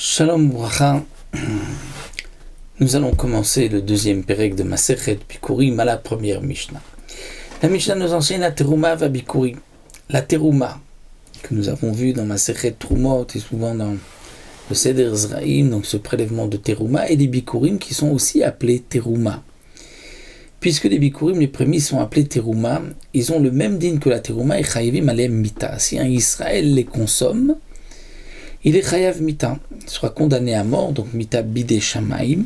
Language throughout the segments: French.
Shalom Bracha. Nous allons commencer le deuxième pérec de Masechet Bikurim à la première Mishnah. La Mishnah nous enseigne la Teruma va Bikurim. La Teruma, que nous avons vu dans Masechet Trumot et souvent dans le Seder Zraïm, donc ce prélèvement de Teruma, et les Bikurim qui sont aussi appelés Teruma. Puisque les Bikurim, les prémices sont appelés Teruma, ils ont le même din que la Teruma et Chayevim Alem Mita. Si un Israël les consomme, il est chayav mita, il sera condamné à mort, donc mita bidé shamaim,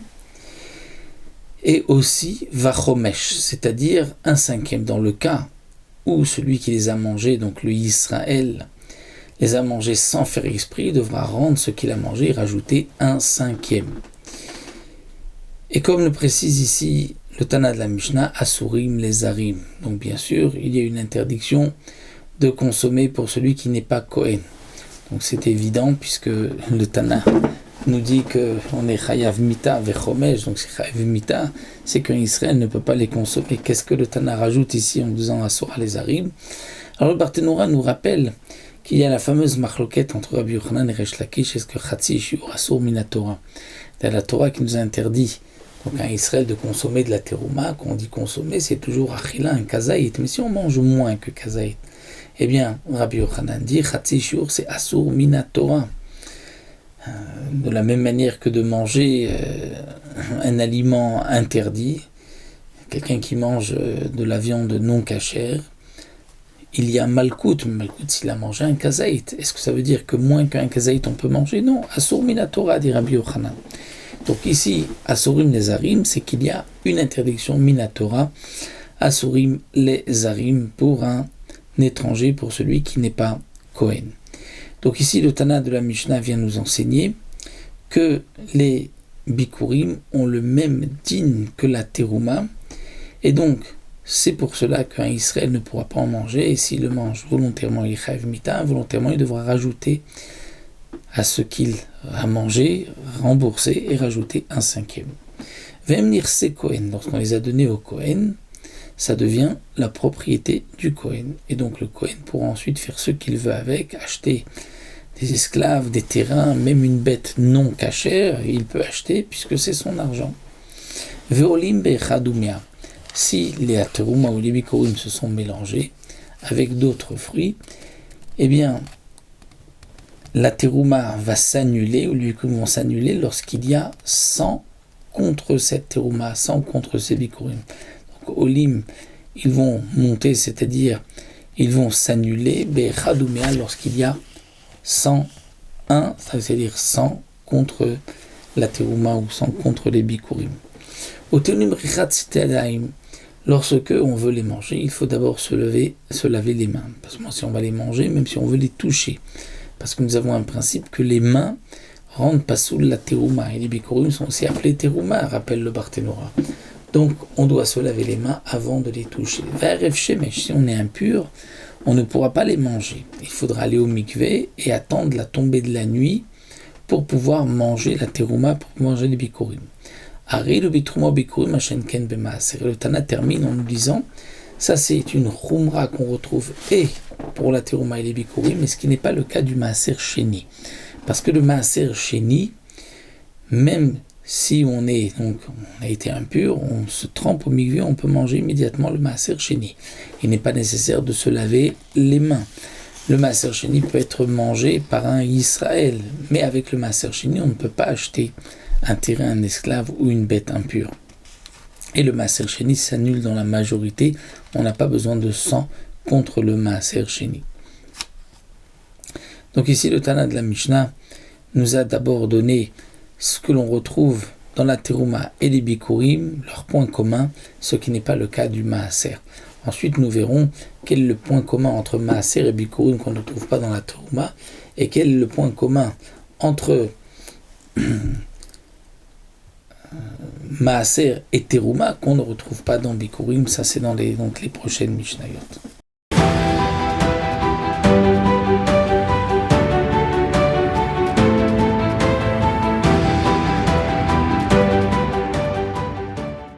et aussi vachomesh, c'est-à-dire 1/5. Dans le cas où celui qui les a mangés, donc le Israël, les a mangés sans faire exprès, il devra rendre ce qu'il a mangé et rajouter 1/5. Et comme le précise ici le Tana de la Mishnah, Asurim les Arim. Donc bien sûr, il y a une interdiction de consommer pour celui qui n'est pas Kohen. Donc c'est évident puisque le Tana nous dit qu'on est Chayav Mita Vechomesh, donc c'est Chayav Mita, c'est qu'un Israël ne peut pas les consommer. Qu'est-ce que le Tana rajoute ici en disant Asura les Arim? Alors le Barthénora nous rappelle qu'il y a la fameuse marloquette entre Rabbi Yochanan et Resh Lakish, est-ce que Chatzi Shiur Asur Mina Torah? C'est la Torah qui nous a interdit donc à Israël de consommer de la terouma. Quand on dit consommer, c'est toujours Achila, un kazaït, mais si on mange moins que kazaït, eh bien, Rabbi Yochanan dit, Chatzi Shiur, c'est Asur Mina Torah. De la même manière que de manger un aliment interdit, quelqu'un qui mange de la viande non cachère, il y a Malkout s'il a mangé un kazaït. Est-ce que ça veut dire que moins qu'un kazaït on peut manger? Non, Asur Mina Torah, dit Rabbi Yochanan. Donc ici, Asurim les Arim, c'est qu'il y a une interdiction Mina Torah, Asurim les Arim, pour un étranger, pour celui qui n'est pas Kohen. Donc ici, le Tana de la Mishnah vient nous enseigner que les Bikurim ont le même din que la Teruma, et donc c'est pour cela qu'un Israël ne pourra pas en manger, et s'il le mange volontairement, il chayav mita, volontairement il devra rajouter à ce qu'il a mangé, rembourser et rajouter 1/5. Vemnir se Kohen, lorsqu'on les a donnés au Kohen, ça devient la propriété du Kohen. Et donc le Kohen pourra ensuite faire ce qu'il veut avec, acheter des esclaves, des terrains, même une bête non cachère, il peut acheter puisque c'est son argent. Veolim bechadumia, si les teruma ou les bikurim se sont mélangés avec d'autres fruits, eh bien la teruma va s'annuler, ou les bikurim vont s'annuler lorsqu'il y a 100 contre cette teruma, 100 contre ces bikurim. Olim, ils vont monter, c'est-à-dire ils vont s'annuler, Bechadumea, lorsqu'il y a 101, c'est-à-dire 100 contre la Teruma ou 100 contre les Bikurim. Au Tenim Richat Sitadaim, lorsque on veut les manger, il faut d'abord se laver les mains. Parce que si on va les manger, même si on veut les toucher, parce que nous avons un principe que les mains rendent pas sous la Teruma, et les Bikurim sont aussi appelés Teruma, rappelle le Barthénora. Donc, on doit se laver les mains avant de les toucher. Si on est impur, on ne pourra pas les manger. Il faudra aller au mikvé et attendre la tombée de la nuit pour pouvoir manger la terouma, pour manger les bikurim. Le Tana termine en nous disant, ça c'est une khumra qu'on retrouve et pour la terouma et les bikurim, mais ce qui n'est pas le cas du maaser sheni. Parce que le maaser sheni, même si on a été impur, on se trempe au mikvé, on peut manger immédiatement le maaser sheni. Il n'est pas nécessaire de se laver les mains. Le maaser sheni peut être mangé par un Israël, mais avec le maaser sheni, on ne peut pas acheter un terrain, un esclave ou une bête impure. Et le maaser sheni s'annule dans la majorité, on n'a pas besoin de sang contre le maaser sheni. Donc ici, le Tana de la Mishnah nous a d'abord donné ce que l'on retrouve dans la teruma et les bikurim, leur point commun, ce qui n'est pas le cas du maaser. Ensuite, nous verrons quel est le point commun entre maaser et bikurim qu'on ne trouve pas dans la teruma, et quel est le point commun entre maaser et teruma qu'on ne retrouve pas dans bikurim. Ça, c'est dans les prochaines mishnayot.